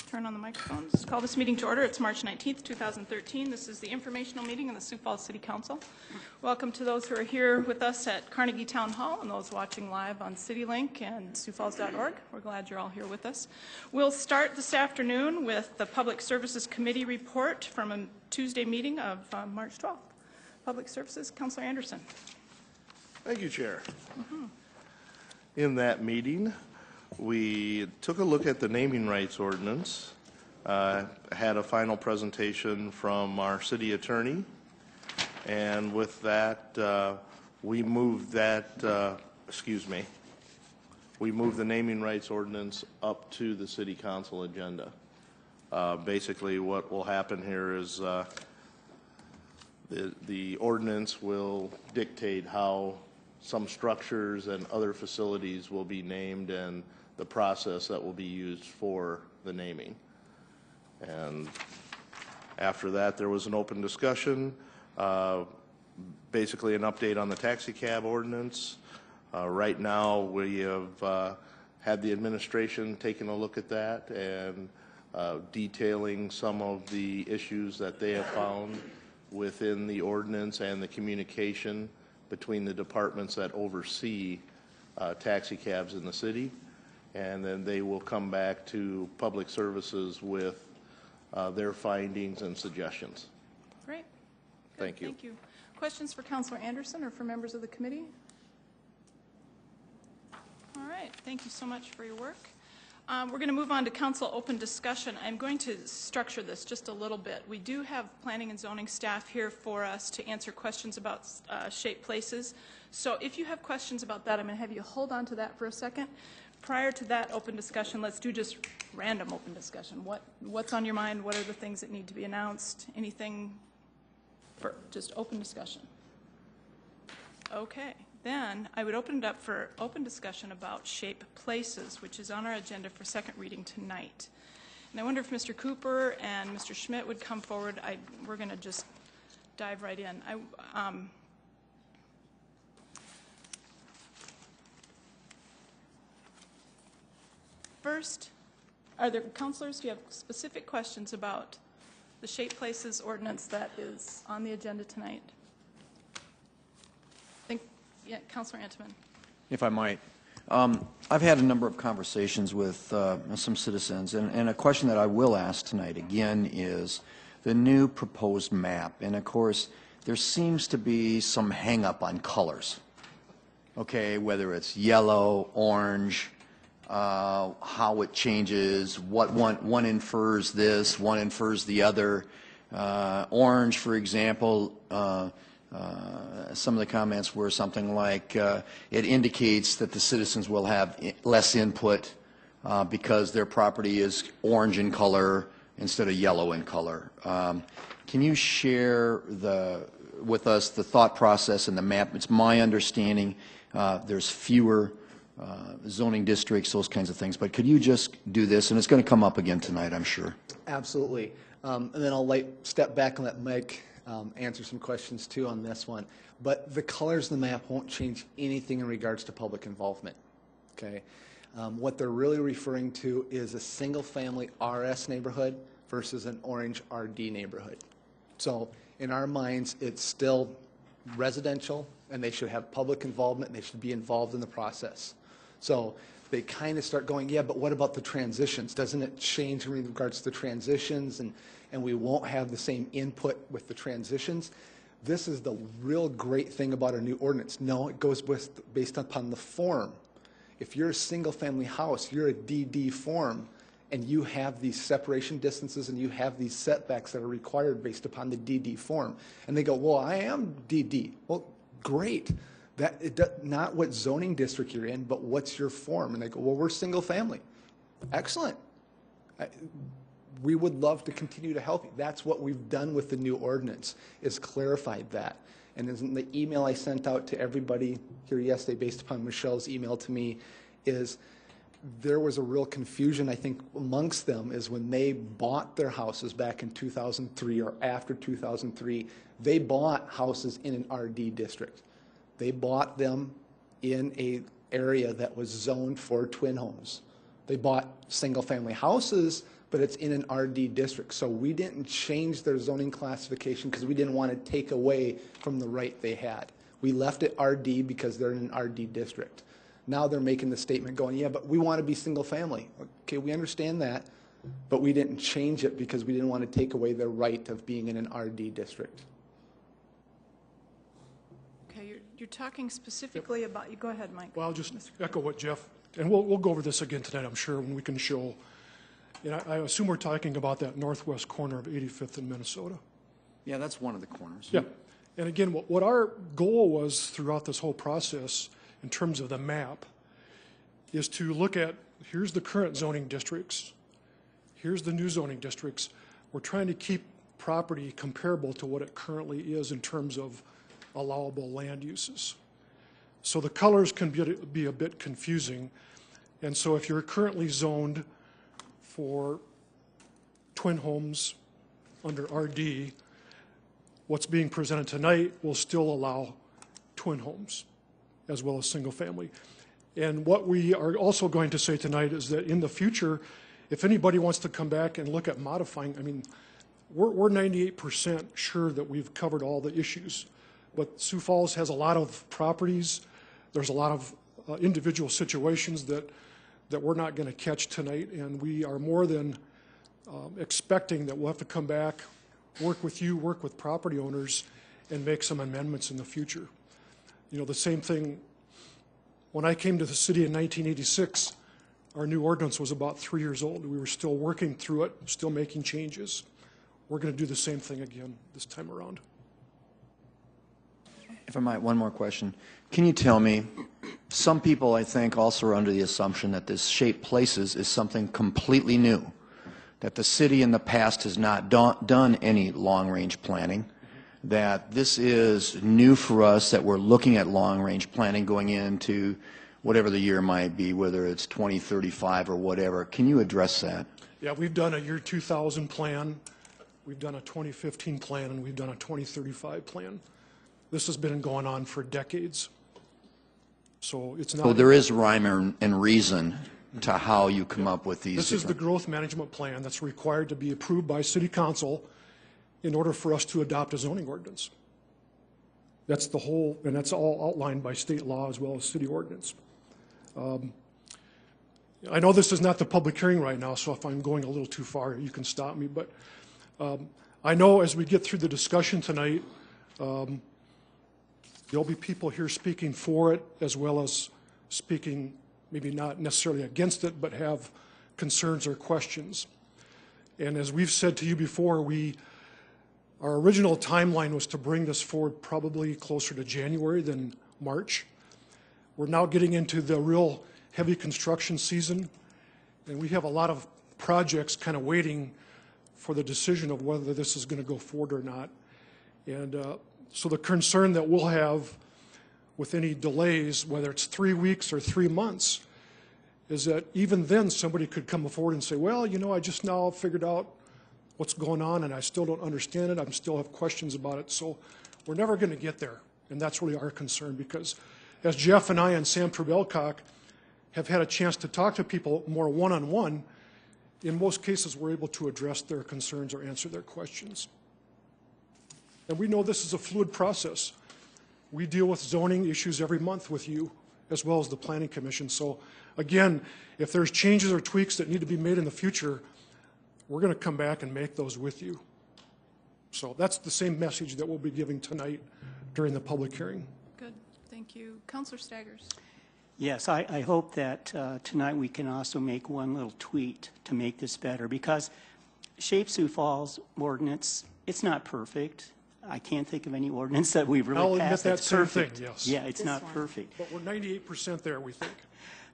turn on the microphones. Call this meeting to order. It's March 19th, 2013. This is the informational meeting of the Sioux Falls City Council. Welcome to those who are here with us at Carnegie Town Hall and those watching live on CityLink and siouxfalls.org. We're glad you're all here with us. We'll start this afternoon with the Public Services Committee report from a Tuesday meeting of March 12th. Public Services, Councilor Anderson. Thank you, Chair. In that meeting, we took a look at the naming rights ordinance, had a final presentation from our city attorney, and with that, we moved that, we moved the naming rights ordinance up to the city council agenda. Basically, what will happen here is the ordinance will dictate how some structures and other facilities will be named and the process that will be used for the naming. And after that, there was an open discussion, basically an update on the taxi cab ordinance. Right now, we have had the administration taking a look at that and detailing some of the issues that they have found within the ordinance and the communication between the departments that oversee taxi cabs in the city. And then they will come back to Public Services with their findings and suggestions. Great. Good. Thank you. Thank you. Questions for Councilor Anderson or for members of the committee? All right. Thank you so much for your work. We're going to move on to council open discussion. I'm going to structure this just a little bit. We do have planning and zoning staff here for us to answer questions about shaped places. So if you have questions about that, I'm going to have you hold on to that for a second. Prior to that open discussion, let's do just random open discussion. What's on your mind? What are the things that need to be announced? Anything for just open discussion? Okay. Then I would open it up for open discussion about shape places, which is on our agenda for second reading tonight. And I wonder if Mr. Cooper and Mr. Schmidt would come forward. We're going to just dive right in. First, are there councilors? Do you have specific questions about the shape places ordinance that is on the agenda tonight? Yeah, Councilor Antoman. If I might. I've had a number of conversations with some citizens, and a question that I will ask tonight again is the new proposed map. And of course, there seems to be some hang-up on colors. Okay, whether it's yellow, orange, how it changes, what one infers this, one infers the other. Orange, for example, some of the comments were something like it indicates that the citizens will have less input because their property is orange in color instead of yellow in color. Can you share with us the thought process in the map? It's my understanding there's fewer zoning districts, those kinds of things, but could you just do this? And it's going to come up again tonight, I'm sure. Absolutely. And then I'll step back and let Mike answer some questions too on this one. But the colors in the map won't change anything in regards to public involvement. Okay, what they're really referring to is a single-family RS neighborhood versus an orange RD neighborhood. So in our minds, it's still residential, and they should have public involvement, and they should be involved in the process. So they kind of start going, yeah, but what about the transitions? Doesn't it change in regards to the transitions, and we won't have the same input with the transitions? This is the real great thing about our new ordinance. No, it goes based upon the form. If you're a single-family house, you're a DD form, and you have these separation distances and you have these setbacks that are required based upon the DD form. And they go, well, I am DD. Well, great. Not what zoning district you're in, but what's your form? And they go, well, we're single-family. Excellent. We would love to continue to help you. That's what we've done with the new ordinance, is clarified that. And in the email I sent out to everybody here yesterday, based upon Michelle's email to me, is there was a real confusion, I think, amongst them, is when they bought their houses back in 2003 or after 2003, they bought houses in an RD district. They bought them in an area that was zoned for twin homes. They bought single-family houses, but it's in an RD district. So we didn't change their zoning classification because we didn't want to take away from the right they had. We left it RD because they're in an RD district. Now they're making the statement going, yeah, but we want to be single family. Okay, we understand that, but we didn't change it because we didn't want to take away their right of being in an RD district. Okay, you're talking specifically about, you go ahead, Mike. Well, I'll just echo what Jeff, and we'll go over this again tonight, I'm sure, when we can show. And I assume we're talking about that northwest corner of 85th and Minnesota. Yeah, that's one of the corners. Yeah. And again, what our goal was throughout this whole process in terms of the map is to look at, here's the current zoning districts, here's the new zoning districts. We're trying to keep property comparable to what it currently is in terms of allowable land uses. So the colors can be a bit confusing. And so if you're currently zoned for twin homes under RD, what's being presented tonight will still allow twin homes as well as single family. And what we are also going to say tonight is that in the future, if anybody wants to come back and look at modifying, I mean, we're 98% sure that we've covered all the issues. But Sioux Falls has a lot of properties. There's a lot of individual situations that we're not going to catch tonight, and we are more than expecting that we'll have to come back, work with you, work with property owners, and make some amendments in the future. You know, the same thing, when I came to the city in 1986, our new ordinance was about 3 years old. We were still working through it, still making changes. We're going to do the same thing again this time around. If I might, one more question. Can you tell me, some people, I think, also are under the assumption that this shaped places is something completely new, that the city in the past has not done any long-range planning, that this is new for us, that we're looking at long-range planning going into whatever the year might be, whether it's 2035 or whatever. Can you address that? Yeah, we've done a year 2000 plan, we've done a 2015 plan, and we've done a 2035 plan. This has been going on for decades. So it's not. So there is rhyme and reason to how you come up with these. This is the growth management plan that's required to be approved by City Council in order for us to adopt a zoning ordinance. That's the whole, and that's all outlined by state law as well as city ordinance. I know this is not the public hearing right now, so if I'm going a little too far, you can stop me. But I know as we get through the discussion tonight, there'll be people here speaking for it as well as speaking maybe not necessarily against it, but have concerns or questions. And as we've said to you before, our original timeline was to bring this forward probably closer to January than March. We're now getting into the real heavy construction season, and we have a lot of projects kind of waiting for the decision of whether this is going to go forward or not. And so the concern that we'll have with any delays, whether it's 3 weeks or 3 months, is that even then somebody could come forward and say, well, you know, I just now figured out what's going on and I still don't understand it. I still have questions about it. So we're never going to get there. And that's really our concern, because as Jeff and I and Sam Trebelcock have had a chance to talk to people more one-on-one, in most cases we're able to address their concerns or answer their questions. And we know this is a fluid process. We deal with zoning issues every month with you, as well as the Planning Commission. So again, if there's changes or tweaks that need to be made in the future, we're going to come back and make those with you. So that's the same message that we'll be giving tonight during the public hearing. Good, thank you. Councilor Staggers. Yes, I hope that tonight we can also make one little tweak to make this better, because Shape Sioux Falls ordinance, it's not perfect. I can't think of any ordinance that we've really passed that's perfect. Thing, yes. Yeah, it's not perfect. But we're 98% there, we think.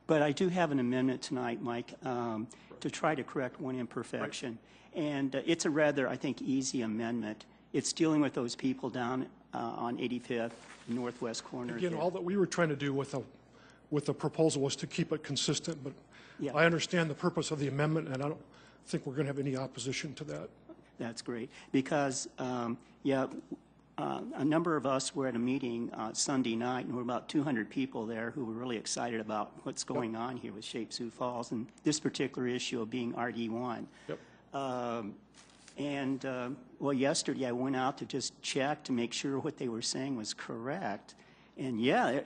But I do have an amendment tonight, Mike, to try to correct one imperfection. Right. And it's a rather, I think, easy amendment. It's dealing with those people down on 85th, northwest corner. Again, all that we were trying to do with the proposal was to keep it consistent, but yeah. I understand the purpose of the amendment, and I don't think we're going to have any opposition to that. That's great, because, yeah, a number of us were at a meeting Sunday night, and there were about 200 people there who were really excited about what's going on here with Shape Sioux Falls and this particular issue of being RD1. Yep. Well, yesterday I went out to just check to make sure what they were saying was correct. And yeah,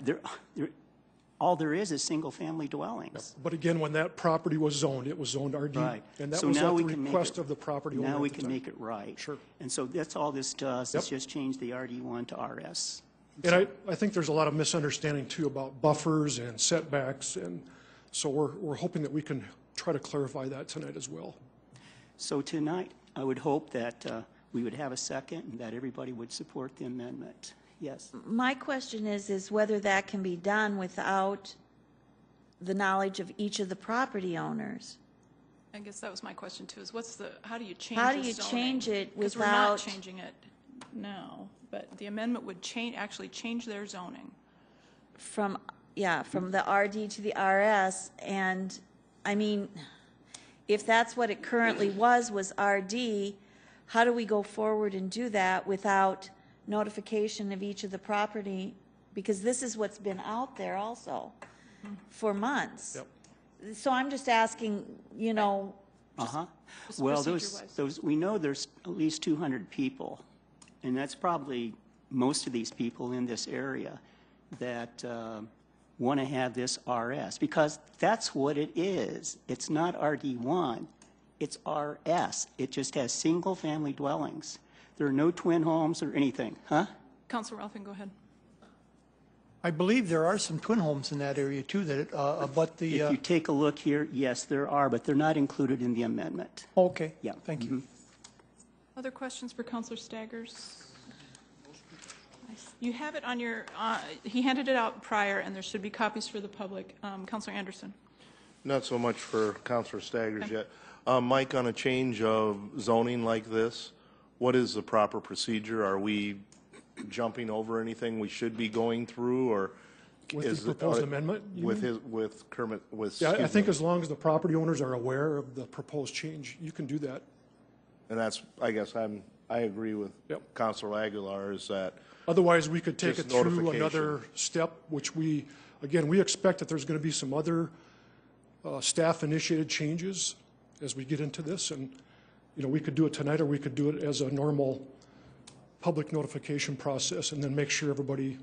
all there is single-family dwellings. But again, when that property was zoned, it was zoned RD. Right. And that So was now at the we can make request it- of the property owner. Now at we the can time. make it right. Sure. And so that's all this does, Yep. is just change the RD1 to RS. And I think there's a lot of misunderstanding too about buffers and setbacks, and so we're hoping that we can try to clarify that tonight as well. So tonight, I would hope that we would have a second and that everybody would support the amendment. Yes. My question is whether that can be done without the knowledge of each of the property owners. I guess that was my question too, is how do you change How do the you zoning? change it Because we're not without- changing it now, but the amendment would actually change their zoning. From the RD to the RS, and, I mean, if that's what it currently was RD, how do we go forward and do that without notification of each of the property? Because this is what's been out there also for months. Yep. So I'm just asking, Uh-huh. Just Well, procedure-wise. we know there's at least 200 people, and that's probably most of these people in this area that want to have this RS, because that's what it is. It's not RD1, it's RS. It just has single-family dwellings. There are no twin homes or anything, huh? Councilor Ralphing, go ahead. I believe there are some twin homes in that area too, but the, If you take a look here, yes, there are, but they're not included in the amendment. okay, Yeah. thank you. Other questions for Councilor Staggers? You have it on your, he handed it out prior, and there should be copies for the public. Councilor Anderson. Not so much for Councilor Staggers yet. Mike, on a change of zoning like this, what is the proper procedure? Are we jumping over anything we should be going through, or With is the it, proposed amendment, you with mean? his with Kermit with? Yeah, I excuse think me. as long as the property owners are aware of the proposed change, you can do that. And that's, I guess I agree with Yep. Councilor Aguilar, is that Otherwise, we could take it Just through notification. another step, which we expect that there's going to be some other staff-initiated changes as we get into this, and, we could do it tonight, or we could do it as a normal public notification process, and then make sure everybody,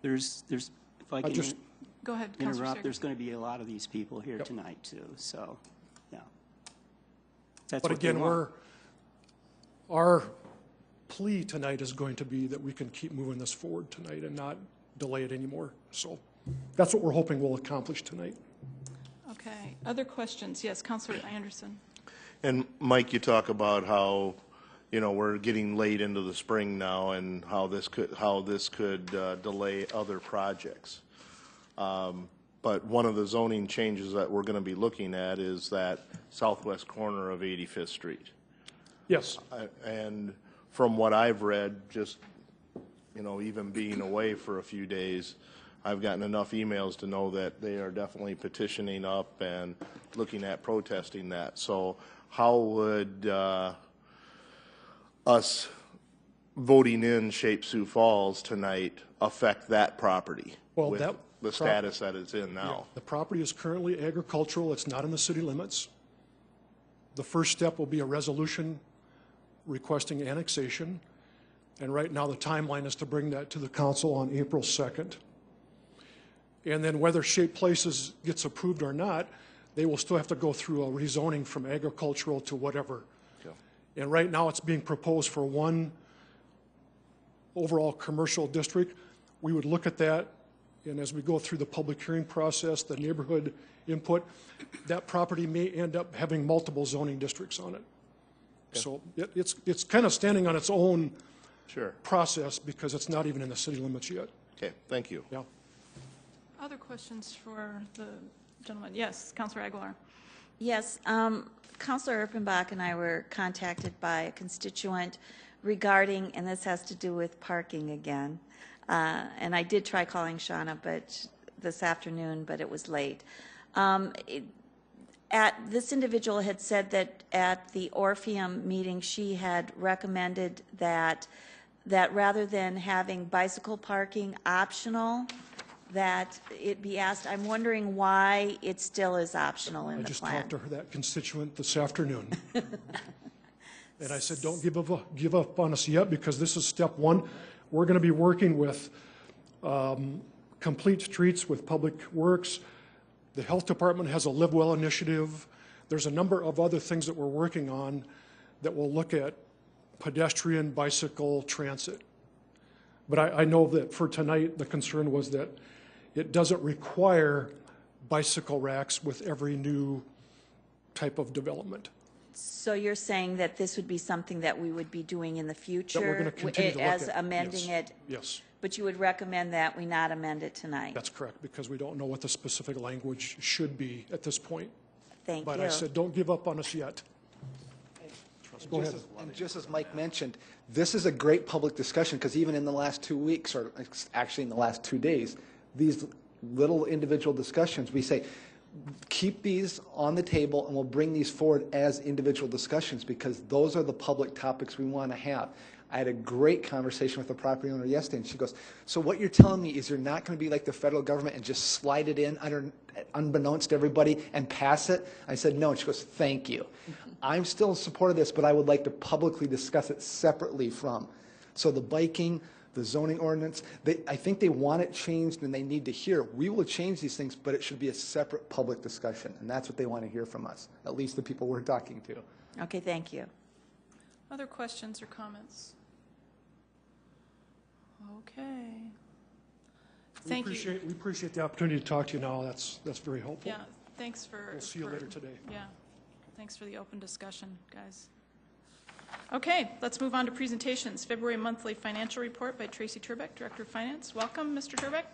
If I can just- Go ahead, Councilor interrupt, Staggers. there's going to be a lot of these people here Yep. tonight too, so, yeah. That's but what they again, want. our plea tonight is going to be that we can keep moving this forward tonight and not delay it anymore. So that's what we're hoping we'll accomplish tonight. Okay. Other questions? Yes, Councilor Anderson. And Mike, you talk about how, we're getting late into the spring now, and how this could delay other projects. But one of the zoning changes that we're going to be looking at is that southwest corner of 85th Street. Yes. And from what I've read, just, even being away for a few days, I've gotten enough emails to know that they are definitely petitioning up and looking at protesting that. So how would us voting in Shape Sioux Falls tonight affect that property? Well, with that the status that it's in now? The property is currently agricultural. It's not in the city limits. The first step will be a resolution requesting annexation. And right now, the timeline is to bring that to the council on April 2nd. And then whether Shape Places gets approved or not, they will still have to go through a rezoning from agricultural to whatever. Yeah. And right now, it's being proposed for one overall commercial district. We would look at that, and as we go through the public hearing process, the neighborhood input, that property may end up having multiple zoning districts on it. So it's kind of standing on its own Sure. process because it's not even in the city limits yet. Okay, thank you. Yeah. Other questions for the gentleman? Yes, Councilor Aguilar. Yes, Councilor Erpenbach and I were contacted by a constituent regarding, and this has to do with parking again, and I did try calling Shauna this afternoon, but it was late. This individual had said that at the Orpheum meeting, she had recommended that that rather than having bicycle parking optional, that it be asked, I'm wondering why it still is optional in I the just plan. talked to her, that constituent, this afternoon. And I said, don't give up on us yet, because this is step one. We're going to be working with Complete Streets with Public Works. The Health Department has a Live Well initiative. There's a number of other things that we're working on that will look at pedestrian, bicycle, transit. But I know that for tonight, the concern was that it doesn't require bicycle racks with every new type of development. So you're saying that this would be something that we would be doing in the future? That we're going to continue to look as at. amending Yes. it? Yes, But you would recommend that we not amend it tonight? that's correct, because we don't know what the specific language should be at this point. Thank you. But I said, don't give up on us yet. Go ahead. And just as Mike mentioned, this is a great public discussion, because even in the last 2 weeks, or actually in the last 2 days, these little individual discussions, we say, keep these on the table and we'll bring these forward as individual discussions, because those are the public topics we want to have. I had a great conversation with the property owner yesterday, and she goes, so what you're telling me is you're not going to be like the federal government and just slide it in unbeknownst to everybody and pass it? I said, no. And she goes, thank you. I'm still in support of this, but I would like to publicly discuss it separately from. So the biking, the zoning ordinance, I think they want it changed and they need to hear. We will change these things, but it should be a separate public discussion. And that's what they want to hear from us, at least the people we're talking to. Okay, thank you. Other questions or comments? Okay. Thank you. We appreciate the opportunity to talk to you now. That's very helpful. Yeah, thanks for. We'll see you later today. Yeah, thanks for the open discussion, guys. Okay, let's move on to presentations. February monthly financial report by Tracy Turbeck, Director of Finance. Welcome, Mr. Turbeck.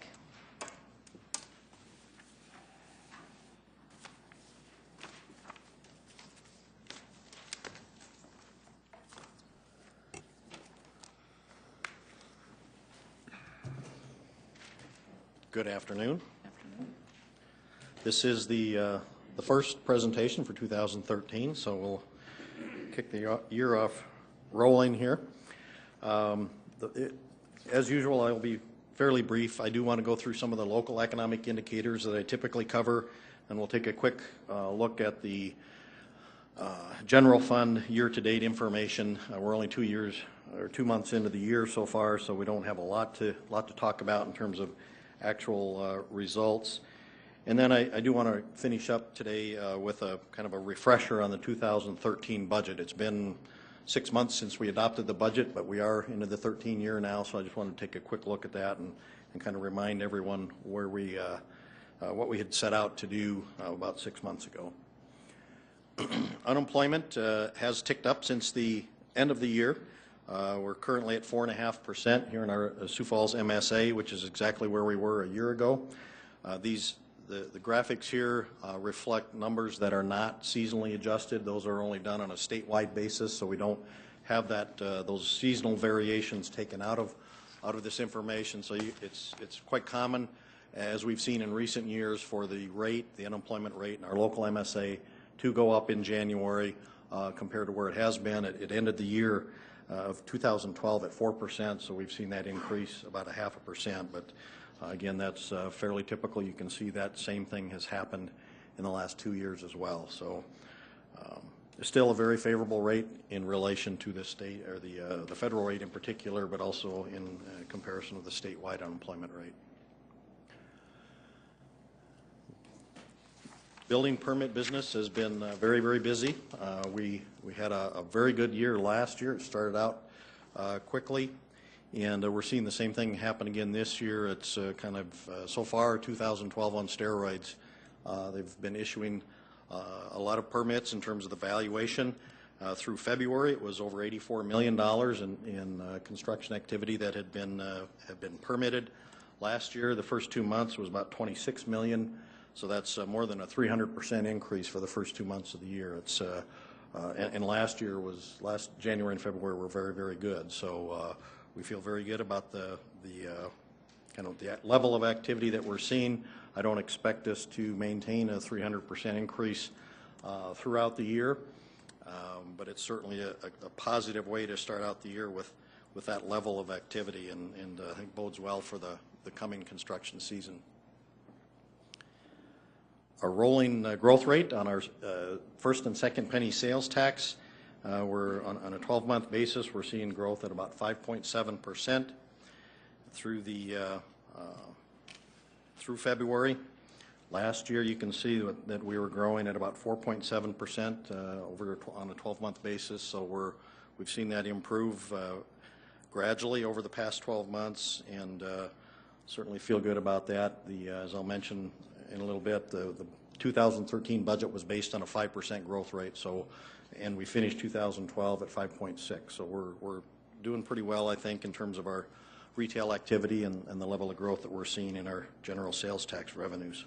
Good afternoon. This is the first presentation for 2013, so we'll kick the year off rolling here. As usual, I'll be fairly brief. I do want to go through some of the local economic indicators that I typically cover, and we'll take a quick look at the general fund year-to-date information. We're only 2 months into the year so far, so we don't have a lot to talk about in terms of actual results. And then I do want to finish up today with a kind of a refresher on the 2013 budget. It's been 6 months since we adopted the budget, but we are into the 13 year now, so I just wanted to take a quick look at that and kind of remind everyone where we, what we had set out to do about 6 months ago. Unemployment has ticked up since the end of the year. We're currently at 4.5% here in our Sioux Falls MSA, which is exactly where we were a year ago. The graphics here reflect numbers that are not seasonally adjusted. Those are only done on a statewide basis, so we don't have that those seasonal variations taken out of this information. So it's quite common, as we've seen in recent years, for the unemployment rate in our local MSA to go up in January compared to where it has been. It ended the year of 2012 at 4%, so we've seen that increase about 0.5%. But again, that's fairly typical. You can see that same thing has happened in the last 2 years as well. So it's still a very favorable rate in relation to the state, or the federal rate in particular, but also in comparison with the statewide unemployment rate. Building permit business has been very, very busy. We had a very good year last year. It started out quickly, and we're seeing the same thing happen again this year. It's kind of, so far, 2012 on steroids. They've been issuing a lot of permits in terms of the valuation. Through February, it was over $84 million in construction activity that had been permitted. Last year, the first 2 months was about $26 million. So that's more than a 300% increase for the first 2 months of the year. It's and last January and February were very, very good. So we feel very good about the kind of the level of activity that we're seeing. I don't expect us to maintain a 300% increase throughout the year, but it's certainly a positive way to start out the year with with that level of activity, and I think bodes well for the coming construction season. Our rolling growth rate on our first and second penny sales tax, we're on a 12-month basis, we're seeing growth at about 5.7% through February. Last year, you can see that we were growing at about 4.7% on a 12-month basis, so we've seen that improve gradually over the past 12 months, and certainly feel good about that. As I'll mention in a little bit, the 2013 budget was based on a 5% growth rate, and we finished 2012 at 5.6. So we're doing pretty well, I think, in terms of our retail activity and the level of growth that we're seeing in our general sales tax revenues.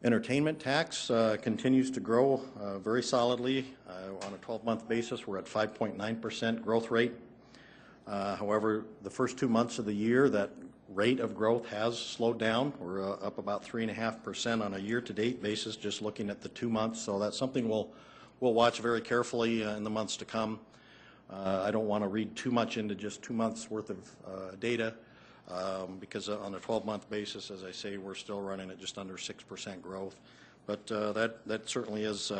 Entertainment tax continues to grow very solidly. On a 12-month basis, we're at 5.9% growth rate. However, the first 2 months of the year, that rate of growth has slowed down. We're up about 3.5% on a year-to-date basis, just looking at the 2 months. So that's something we'll watch very carefully in the months to come. I don't want to read too much into just 2 months worth of data because on a 12-month basis, as I say, we're still running at just under 6% growth. But that certainly is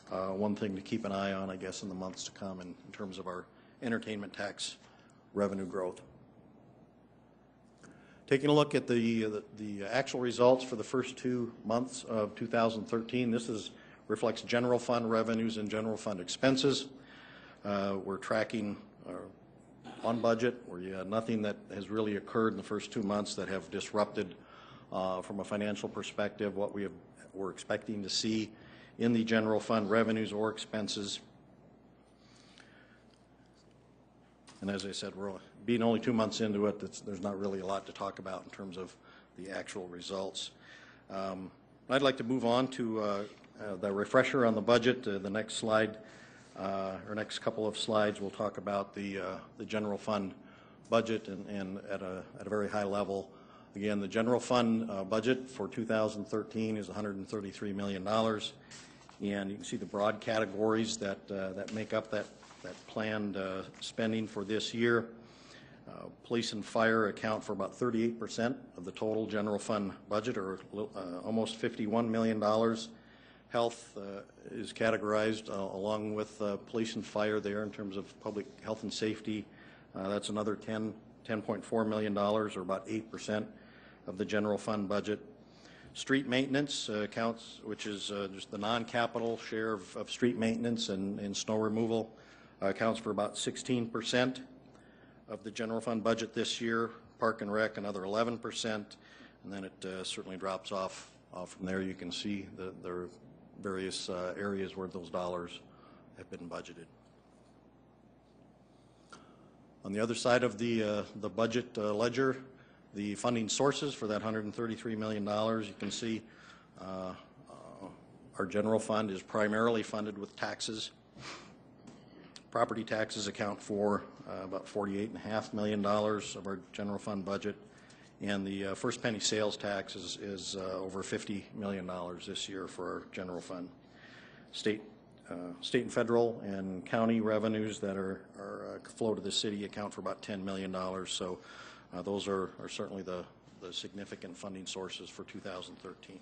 one thing to keep an eye on, I guess, in the months to come in terms of our entertainment tax revenue growth. Taking a look at the actual results for the first 2 months of 2013, this reflects general fund revenues and general fund expenses. We're tracking on budget. We have nothing that has really occurred in the first 2 months that have disrupted, from a financial perspective, what we're expecting to see in the general fund revenues or expenses. And as I said, we're being only 2 months into it, there's not really a lot to talk about in terms of the actual results. I'd like to move on to the refresher on the budget. The next slide, or next couple of slides, we'll talk about the general fund budget and at a very high level. Again, the general fund budget for 2013 is $133 million, and you can see the broad categories that make up that planned spending for this year. Police and fire account for about 38% of the total general fund budget, or almost $51 million. Health is categorized along with police and fire there in terms of public health and safety. That's another $10.4 million, or about 8% of the general fund budget. Street maintenance accounts, which is just the non-capital share of street maintenance and snow removal, accounts for about 16% of the general fund budget this year. Park and rec, another 11%, and then it certainly drops off from there. You can see there are various areas where those dollars have been budgeted. On the other side of the budget ledger, the funding sources for that $133 million, you can see our general fund is primarily funded with taxes. Property taxes account for about $48.5 million of our general fund budget, and the first penny sales tax is over $50 million this year for our general fund. State and federal and county revenues that are flow to the city account for about $10 million. So those are certainly the significant funding sources for 2013.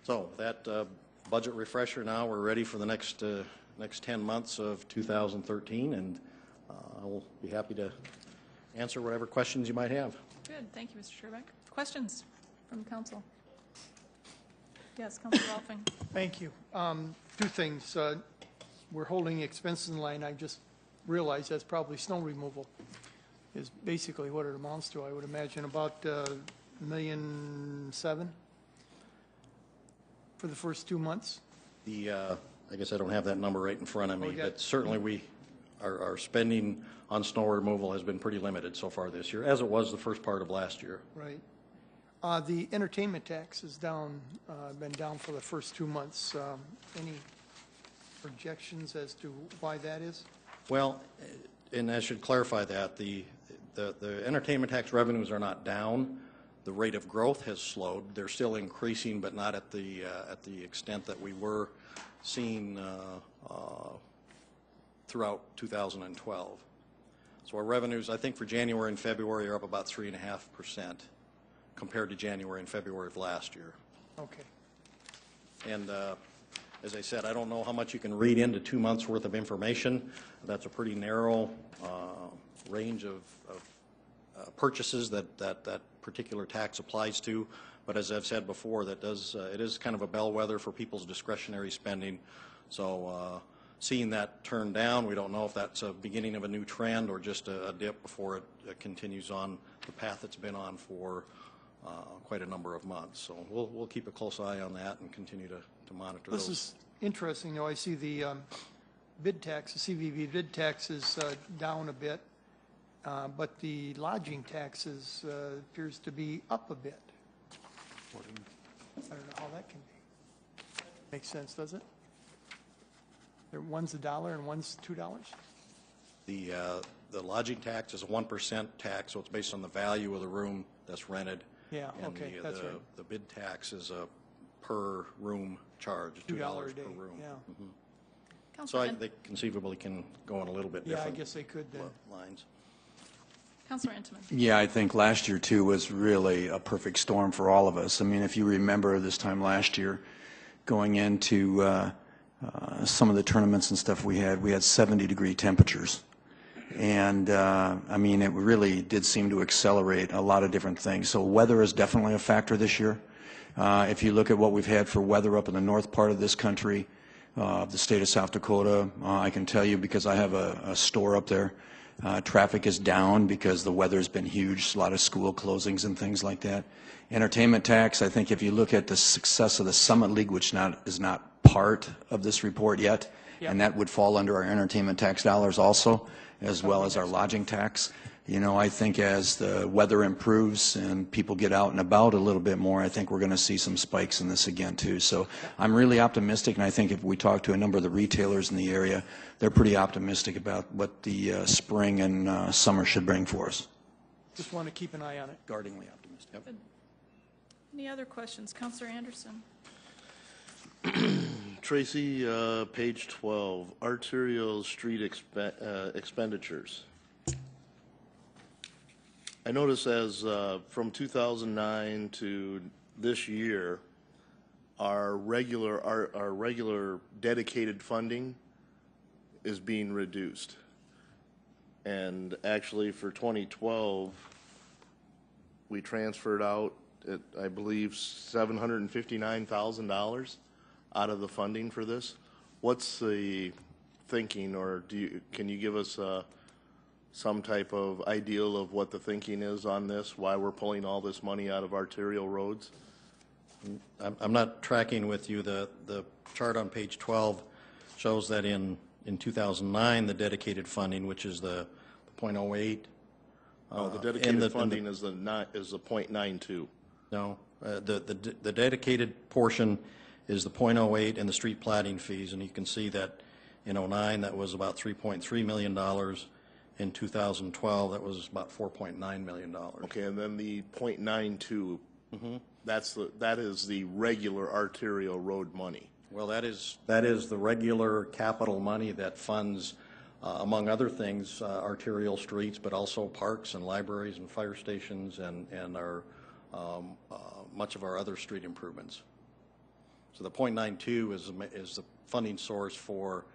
So that budget refresher, now we're ready for the next 10 months of 2013, and I'll be happy to answer whatever questions you might have. Good. Thank you, Mr. Sherbeck. Questions from the council? Yes, Councilor Rolfing. Thank you. 2 things. We're holding expenses in line. I just realized that's probably snow removal is basically what it amounts to. I would imagine about $1.7 million for the first 2 months. I guess I don't have that number right in front of me, but certainly our spending on snow removal has been pretty limited so far this year, as it was the first part of last year. Right. The entertainment tax is down, been down for the first 2 months. Any projections as to why that is? Well, and I should clarify that the entertainment tax revenues are not down. The rate of growth has slowed. They're still increasing, but not at the extent that we were seeing throughout 2012. So our revenues, I think for January and February, are up about 3.5% compared to January and February of last year. Okay. And as I said, I don't know how much you can read into 2 months' worth of information. That's a pretty narrow range of purchases that particular tax applies to. But as I've said before, it is kind of a bellwether for people's discretionary spending. So seeing that turn down, we don't know if that's a beginning of a new trend or just a dip before it continues on the path it's been on for quite a number of months. So we'll keep a close eye on that and continue to monitor those. This is interesting, though. I see the bid tax, the CVV bid tax is down a bit, but the lodging taxes appears to be up a bit. I don't know how that can be. Makes sense, does it? One's $1 and one's $2? The lodging tax is a 1% tax, so it's based on the value of the room that's rented. Yeah, and okay, that's right. The bid tax is a per room charge, $2 a day, per room. yeah. Mm-hmm. So they conceivably can go on a little bit different Yeah, I guess they could then. lines. Councilor Intiman. Yeah, I think last year, too, was really a perfect storm for all of us. I mean, if you remember this time last year, going into some of the tournaments and stuff we had 70-degree temperatures. And, I mean, it really did seem to accelerate a lot of different things. So weather is definitely a factor this year. If you look at what we've had for weather up in the north part of this country, the state of South Dakota, I can tell you because I have a store up there, traffic is down because the weather's been huge, a lot of school closings and things like that. Entertainment tax, I think if you look at the success of the Summit League, which is not part of this report yet, and that would fall under our entertainment tax dollars also, as well as our lodging tax. You know, I think as the weather improves and people get out and about a little bit more, I think we're going to see some spikes in this again too. So I'm really optimistic, and I think if we talk to a number of the retailers in the area, they're pretty optimistic about what the spring and summer should bring for us. Just want to keep an eye on it. Guardingly optimistic. Good. Any other questions? Councilor Anderson. Tracy, page 12, arterial street expenditures. I notice as from 2009 to this year, our regular dedicated funding is being reduced. And actually for 2012, we transferred out, I believe, $759,000 out of the funding for this. What's the thinking, or can you give us some type of ideal of what the thinking is on this, why we're pulling all this money out of arterial roads? I'm not tracking with you. The chart on page 12 shows that in 2009, the dedicated funding, which is the 0.08. Oh, the dedicated funding is the 0.92. No, the dedicated portion is the 0.08 and the street platting fees, and you can see that in 2009 that was about $3.3 million. In 2012, that was about $4.9 million. Okay, and then the 0.92, that is the regular arterial road money. Well, that is the regular capital money that funds, among other things, arterial streets, but also parks and libraries and fire stations and our much of our other street improvements. So the 0.92 is the funding source for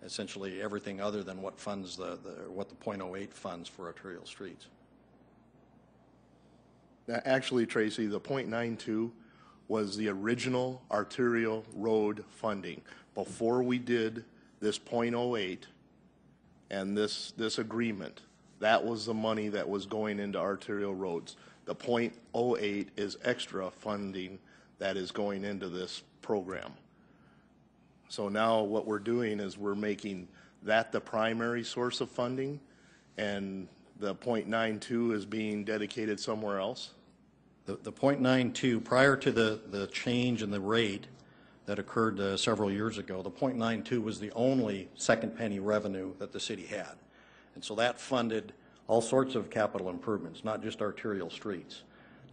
essentially everything other than what funds what the 0.08 funds for arterial streets. Actually, Tracy, the 0.92 was the original arterial road funding. Before we did this 0.08 and this agreement, that was the money that was going into arterial roads. The 0.08 is extra funding that is going into this program. So now what we're doing is we're making that the primary source of funding, and the 0.92 is being dedicated somewhere else? The 0.92, prior to the change in the rate that occurred several years ago, the 0.92 was the only second penny revenue that the city had. And so that funded all sorts of capital improvements, not just arterial streets.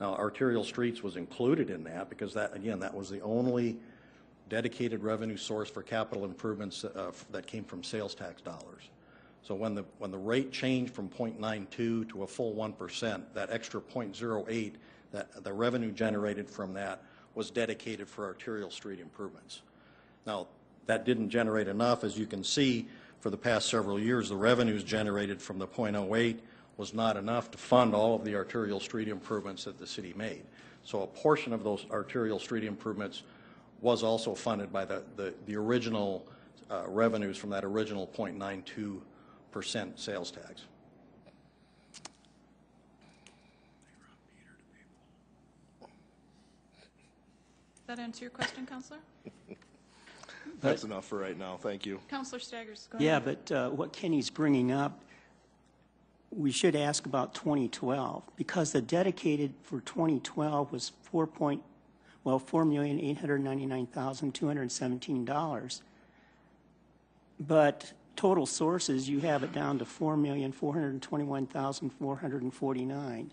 Now, arterial streets was included in that because that, again, that was the only dedicated revenue source for capital improvements that came from sales tax dollars. So when the rate changed from 0.92 to a full 1%, that extra 0.08, that the revenue generated from that was dedicated for arterial street improvements. Now, that didn't generate enough. As you can see, for the past several years, the revenues generated from the 0.08 was not enough to fund all of the arterial street improvements that the city made. So a portion of those arterial street improvements was also funded by the original revenues from that original 0.92% sales tax. Does that answer your question, Counselor? That's enough for right now. Thank you. Counselor Staggers, go Yeah, ahead. but what Kenny's bringing up, we should ask about 2012, because the dedicated for 2012 was $4,899,217. But total sources, you have it down to $4,421,449.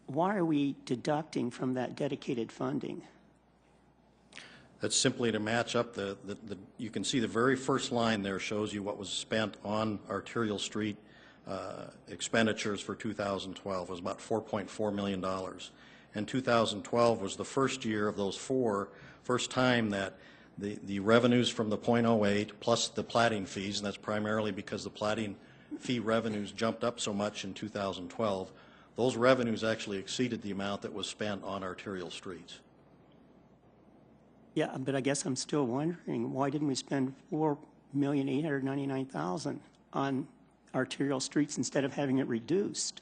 Why are we deducting from that dedicated funding? That's simply to match up you can see the very first line there shows you what was spent on arterial street expenditures for 2012 was about $4.4 million. And 2012 was the first year of those first time that the revenues from the 0.08 plus the platting fees, and that's primarily because the platting fee revenues jumped up so much in 2012, those revenues actually exceeded the amount that was spent on arterial streets. Yeah, but I guess I'm still wondering, why didn't we spend $4,899,000 on arterial streets instead of having it reduced?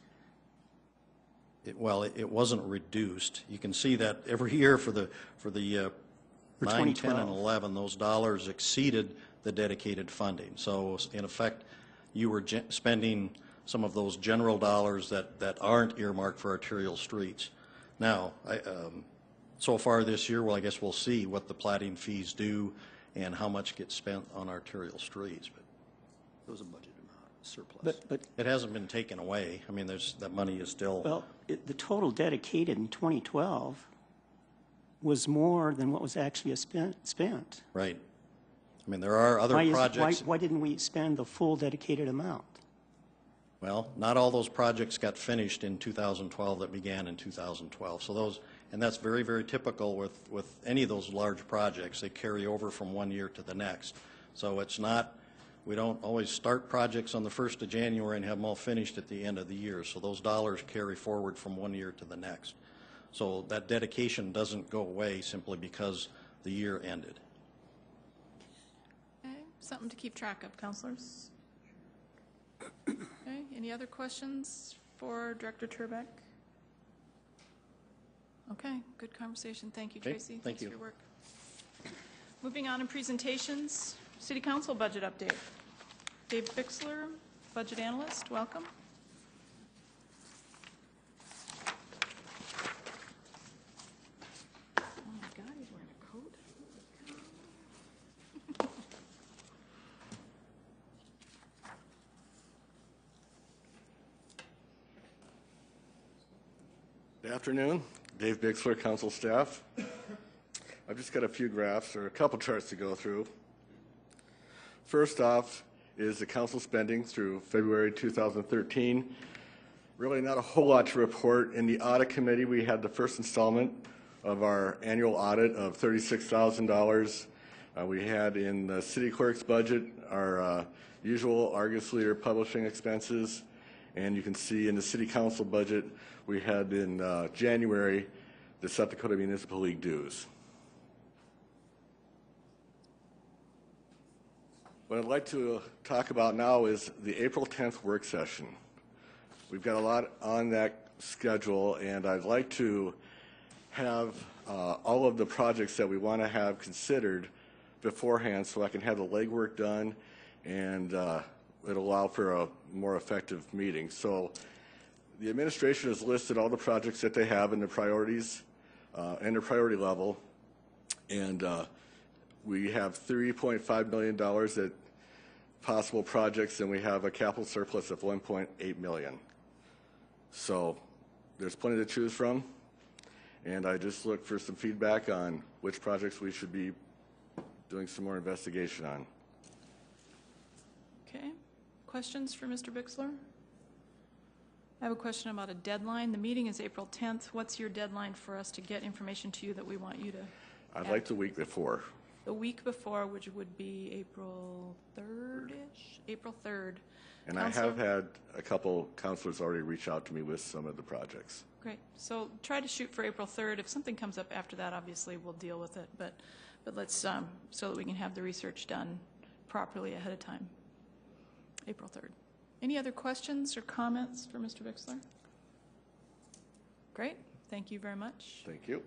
It wasn't reduced. You can see that every year for the 9, 10, and 11, those dollars exceeded the dedicated funding. So in effect, you were spending some of those general dollars that aren't earmarked for arterial streets. Now, so far this year, well, I guess we'll see what the platting fees do and how much gets spent on arterial streets. But It was a budget amount, surplus. But it hasn't been taken away. I mean, that money is still. well, the total dedicated in 2012 was more than what was actually spent. Right. I mean, there are other projects. Why didn't we spend the full dedicated amount? Well, not all those projects got finished in 2012 that began in 2012. So and that's very, very typical with any of those large projects. They carry over from one year to the next. So it's not, we don't always start projects on the 1st of January and have them all finished at the end of the year. So those dollars carry forward from one year to the next. So that dedication doesn't go away simply because the year ended. Okay, something to keep track of, counselors. Okay, any other questions for Director Turbeck? Okay, good conversation. Thank you, Okay, Tracy. thank Thanks you. for your work. Moving on in presentations, City Council budget update. Dave Bixler, budget analyst, welcome. Oh my God, he's wearing a coat. Good afternoon. Dave Bixler, council staff. I've just got a few graphs or a couple charts to go through. First off is the council spending through February 2013. Really not a whole lot to report. In the audit committee, we had the first installment of our annual audit of $36,000. We had in the city clerk's budget our usual Argus Leader publishing expenses. And you can see in the city council budget, we had in January the South Dakota Municipal League dues. What I'd like to talk about now is the April 10th work session. We've got a lot on that schedule, and I'd like to have all of the projects that we want to have considered beforehand so I can have the legwork done and it'll allow for a more effective meeting. So the administration has listed all the projects that they have in the priorities and their priority level, and we have $3.5 million at possible projects, and we have a capital surplus of $1.8 million. So there's plenty to choose from, and I just look for some feedback on which projects we should be doing some more investigation on. Okay. Questions for Mr. Bixler? I have a question about a deadline. The meeting is April 10th. What's your deadline for us to get information to you that we want you to? I'd like the week before. The week before, which would be April 3rd-ish? April 3rd. And Counselor? I have had a couple counselors already reach out to me with some of the projects. Great. So try to shoot for April 3rd. If something comes up after that, obviously, we'll deal with it. But let's, so that we can have the research done properly ahead of time. April 3rd. Any other questions or comments for Mr. Bixler? Great. Thank you very much. Thank you.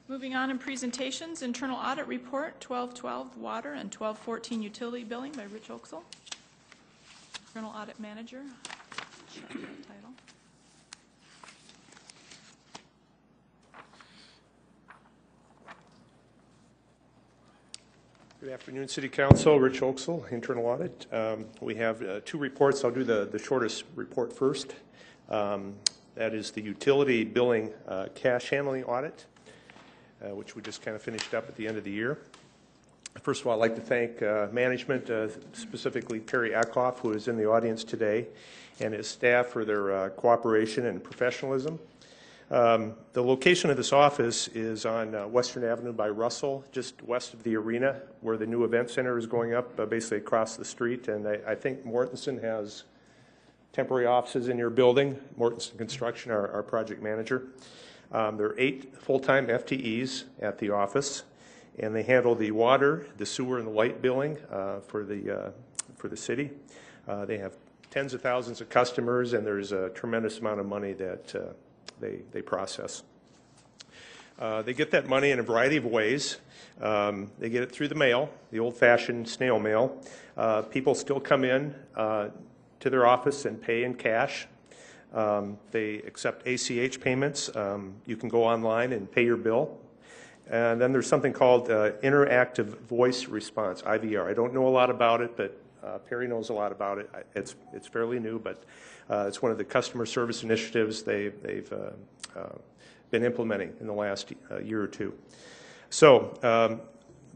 Moving on in presentations, internal audit report, 1212 water and 1214 utility billing by Rich Oaksel. Internal audit manager. Check that title. Good afternoon, City Council. Rich Oaksel, Internal Audit. We have two reports. I'll do the shortest report first. That is the utility billing cash handling audit, which we just kind of finished up at the end of the year. First of all, I'd like to thank management, specifically Perry Ackhoff, who is in the audience today, and his staff for their cooperation and professionalism. The location of this office is on Western Avenue by Russell, just west of the arena, where the new event center is going up, basically across the street. And I think Mortensen has temporary offices in your building. Mortensen Construction, our project manager. There are 8 full-time FTEs at the office, and they handle the water, the sewer, and the light billing for the city. They have tens of thousands of customers, and there's a tremendous amount of money that they process. They get that money in a variety of ways. They get it through the mail, the old-fashioned snail mail. People still come in to their office and pay in cash. They accept ACH payments. You can go online and pay your bill. And then there's something called interactive voice response, IVR. I don't know a lot about it, but Perry knows a lot about it. It's fairly new, but it's one of the customer service initiatives they've been implementing in the last year or two. So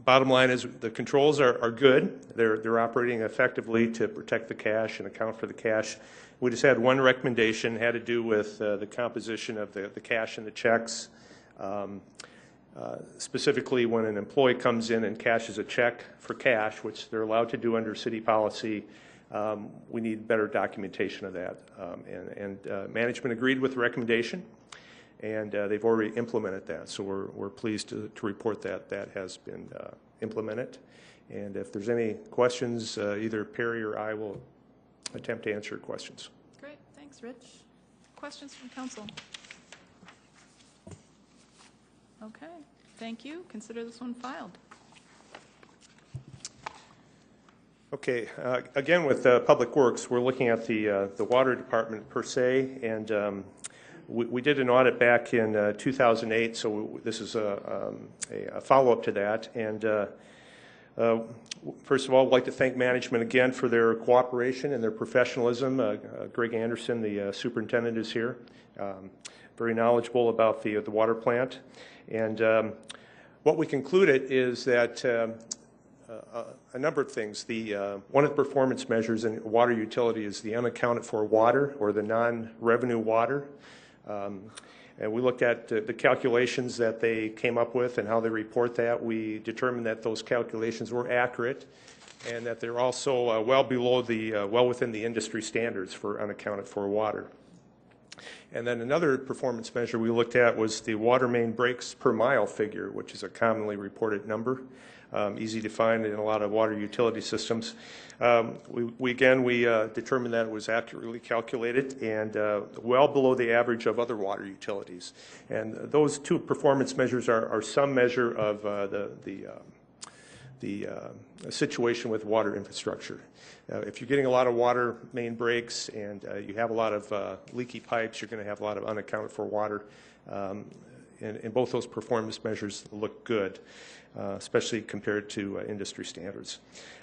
bottom line is the controls are good. They're operating effectively to protect the cash and account for the cash. We just had one recommendation, had to do with the composition of the cash and the checks. Specifically, when an employee comes in and cashes a check for cash, which they're allowed to do under city policy, we need better documentation of that. And management agreed with the recommendation, and they've already implemented that. So we're pleased to report that that has been implemented. And if there's any questions, either Perry or I will attempt to answer your questions. Great. Thanks, Rich. Questions from council? Okay. Thank you. Consider this one filed. Okay. Again, with Public Works, we're looking at the water department per se, and we did an audit back in 2008, so this is a follow-up to that. And first of all, I'd like to thank management again for their cooperation and their professionalism. Greg Anderson, the superintendent, is here. Very knowledgeable about the water plant. And what we concluded is that a number of things. One of the performance measures in water utility is the unaccounted for water, or the non-revenue water. And we looked at the calculations that they came up with and how they report that. We determined that those calculations were accurate and that they're also well within the industry standards for unaccounted for water. And then another performance measure we looked at was the water main breaks per mile figure, which is a commonly reported number, easy to find in a lot of water utility systems. We determined that it was accurately calculated and well below the average of other water utilities. And those two performance measures are some measure of the situation with water infrastructure. If you're getting a lot of water main breaks and you have a lot of leaky pipes, you're going to have a lot of unaccounted for water. And both those performance measures look good, especially compared to industry standards.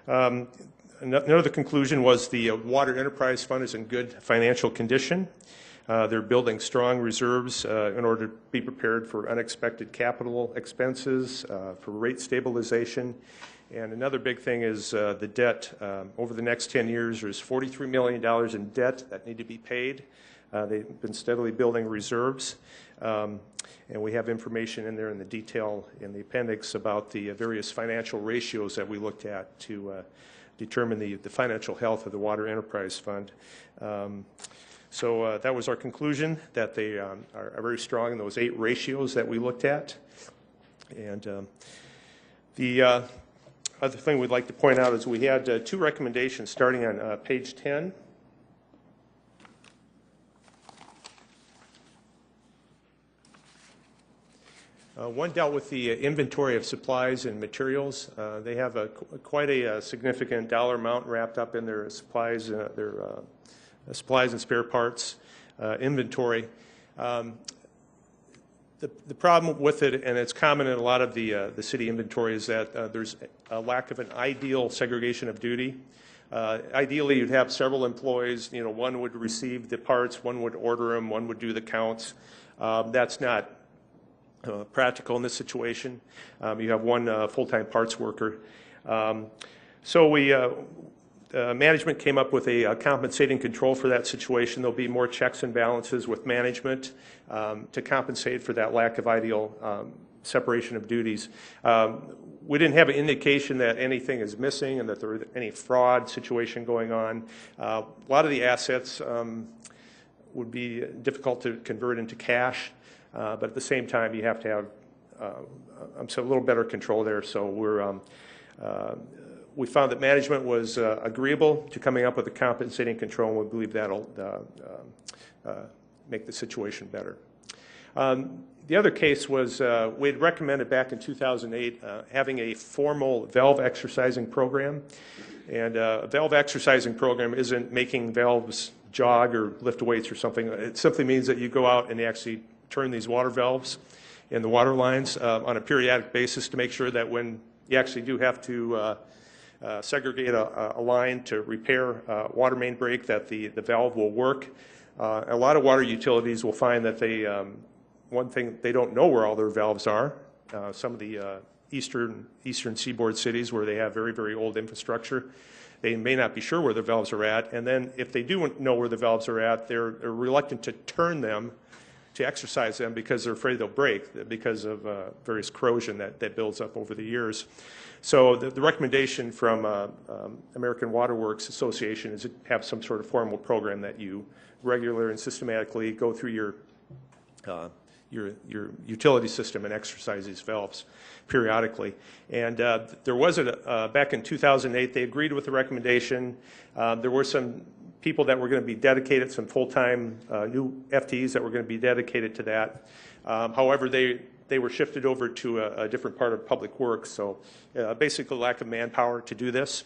Another conclusion was the Water Enterprise Fund is in good financial condition. They're building strong reserves in order to be prepared for unexpected capital expenses, for rate stabilization. And another big thing is the debt. Over the next 10 years, there's $43 million in debt that need to be paid. They've been steadily building reserves. And we have information in there in the detail in the appendix about the various financial ratios that we looked at to determine the financial health of the Water Enterprise Fund. So that was our conclusion, that they are very strong in those 8 ratios that we looked at. And the other thing we'd like to point out is we had 2 recommendations starting on page 10. One dealt with the inventory of supplies and materials. They have quite a significant dollar amount wrapped up in their supplies and spare parts inventory. The problem with it, and it's common in a lot of the city inventory, is that there's a lack of an ideal segregation of duty. Ideally, you'd have several employees. You know, one would receive the parts, one would order them, one would do the counts. That's not practical in this situation. You have one full-time parts worker. So we management came up with a compensating control for that situation. There'll be more checks and balances with management to compensate for that lack of ideal separation of duties. We didn't have an indication that anything is missing and that there was any fraud situation going on. A lot of the assets would be difficult to convert into cash. But at the same time, you have to have a little better control there. So we found that management was agreeable to coming up with a compensating control, and we believe that'll make the situation better. The other case was we had recommended back in 2008 having a formal valve exercising program. And a valve exercising program isn't making valves jog or lift weights or something. It simply means that you go out and you actually turn these water valves in the water lines on a periodic basis to make sure that when you actually do have to segregate a line to repair water main break, that the valve will work. A lot of water utilities will find that one thing, they don't know where all their valves are. Some of the eastern seaboard cities where they have very, very old infrastructure, they may not be sure where their valves are at. And then if they do know where the valves are at, they're reluctant to turn them, to exercise them, because they're afraid they'll break because of various corrosion that builds up over the years. So the recommendation from American Water Works Association is to have some sort of formal program that you regularly and systematically go through your utility system and exercise these valves periodically. And there was back in 2008, they agreed with the recommendation. There were some people that were going to be dedicated, some full-time new FTEs that were going to be dedicated to that. However, they were shifted over to a different part of public works, so basically lack of manpower to do this.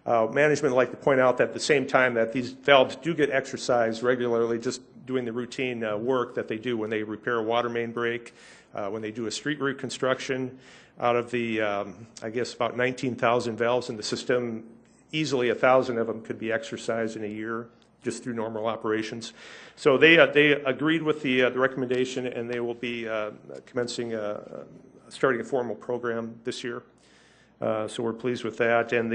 Management would like to point out that at the same time that these valves do get exercised regularly, just doing the routine work that they do when they repair a water main break, when they do a street reconstruction. Out of the, I guess, about 19,000 valves in the system, easily 1,000 of them could be exercised in a year just through normal operations. So they agreed with the recommendation, and they will be starting a formal program this year. So we're pleased with that. And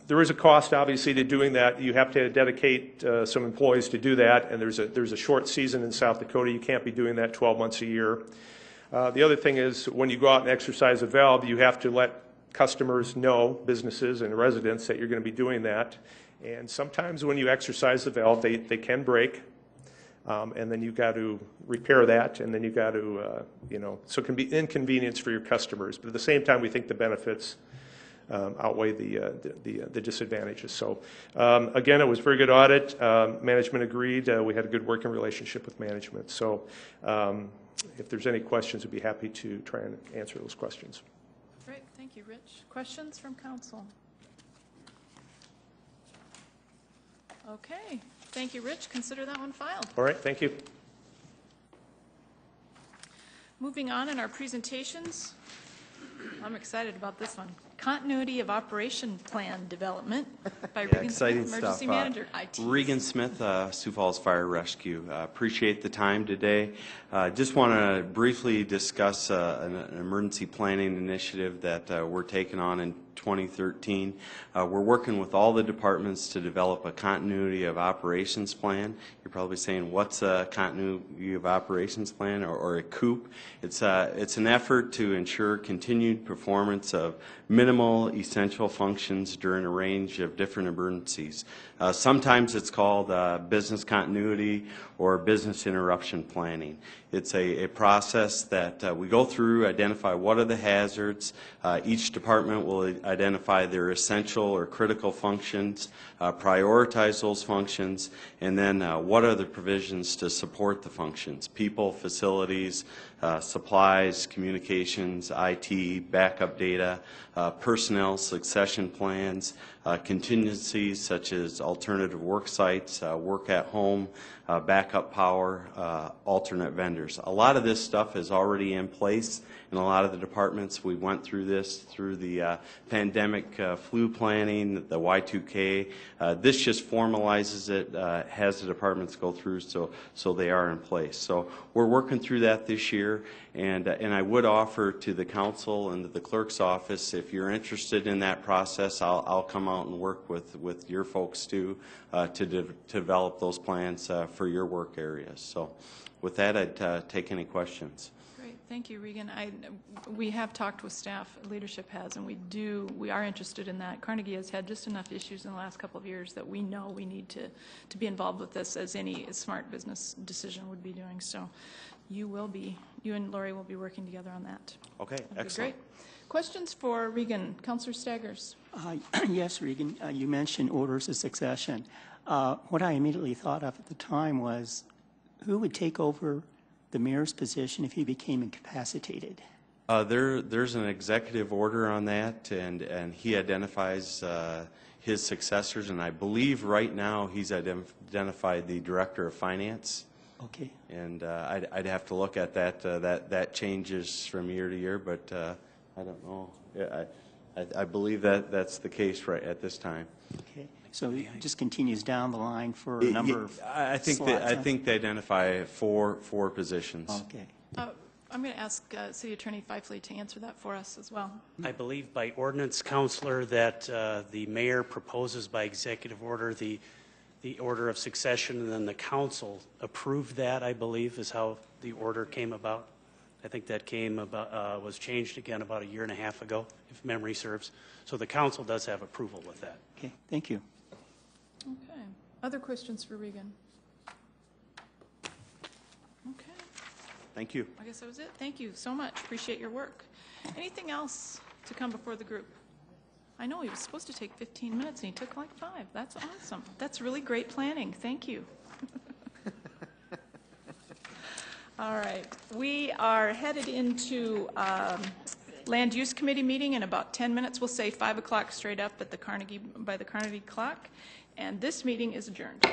there is a cost, obviously, to doing that. You have to dedicate some employees to do that, and there's a short season in South Dakota. You can't be doing that 12 months a year. The other thing is, when you go out and exercise a valve, you have to let customers know, businesses and residents, that you're going to be doing that. And sometimes when you exercise the valve, they can break, and then you've got to repair that, and then you've got to, so it can be inconvenience for your customers. But at the same time, we think the benefits outweigh the disadvantages. So again, it was a very good audit. Management agreed. We had a good working relationship with management. So if there's any questions, I'd be happy to try and answer those questions. Great, thank you, Rich. Questions from council? Okay, thank you, Rich. Consider that one filed. All right, thank you. Moving on in our presentations, I'm excited about this one. Continuity of Operation Plan Development by Yeah, Regan exciting Smith, Emergency stuff. Manager, IT. Regan Smith, Sioux Falls Fire Rescue. Appreciate the time today. Just want to briefly discuss an emergency planning initiative that we're taking on in 2013. We're working with all the departments to develop a continuity of operations plan. You're probably saying, what's a continuity of operations plan, or a COOP? It's an effort to ensure continued performance of minimal essential functions during a range of different emergencies. Sometimes it's called business continuity or business interruption planning. It's a process that we go through, identify what are the hazards. Each department will identify their essential or critical functions, prioritize those functions, and then what are the provisions to support the functions: people, facilities, supplies, communications, IT, backup data, personnel succession plans, contingencies such as alternative work sites, work at home, backup power, alternate vendors. A lot of this stuff is already in place in a lot of the departments. We went through this through the pandemic flu planning, the Y2K. This just formalizes it, has the departments go through so they are in place. So we're working through that this year, and I would offer to the council and to the clerk's office, if you're interested in that process, I'll come out and work with your folks too to develop those plans for your work areas. So with that, I'd take any questions. Great, thank you, Regan. We have talked with staff, leadership has, and we are interested in that. Carnegie has had just enough issues in the last couple of years that we know we need to be involved with this, as any smart business decision would be doing. So you and Lori will be working together on that. Okay, excellent. Great. Questions for Regan? Councilor Staggers. Yes, Regan, you mentioned orders of succession. What I immediately thought of at the time was, who would take over the mayor's position if he became incapacitated? There's an executive order on that, and he identifies his successors, and I believe right now he's identified the director of finance. Okay. And I'd have to look at that. That changes from year to year, but I don't know. Yeah, I believe that's the case right at this time. Okay. So it just continues down the line for a number of I think they identify four positions. Okay. I'm going to ask City Attorney Fifley to answer that for us as well. I believe by ordinance, Counselor, that the mayor proposes by executive order the order of succession, and then the council approved that, I believe, is how the order came about. I think that was changed again about a year and a half ago, if memory serves. So the council does have approval with that. Okay, thank you. Okay. Other questions for Regan? Okay. Thank you. I guess that was it. Thank you so much. Appreciate your work. Anything else to come before the group? I know he was supposed to take 15 minutes and he took like 5. That's awesome. That's really great planning. Thank you. All right. We are headed into Land Use Committee meeting in about 10 minutes. We'll say 5 o'clock straight up at by the Carnegie clock. And this meeting is adjourned.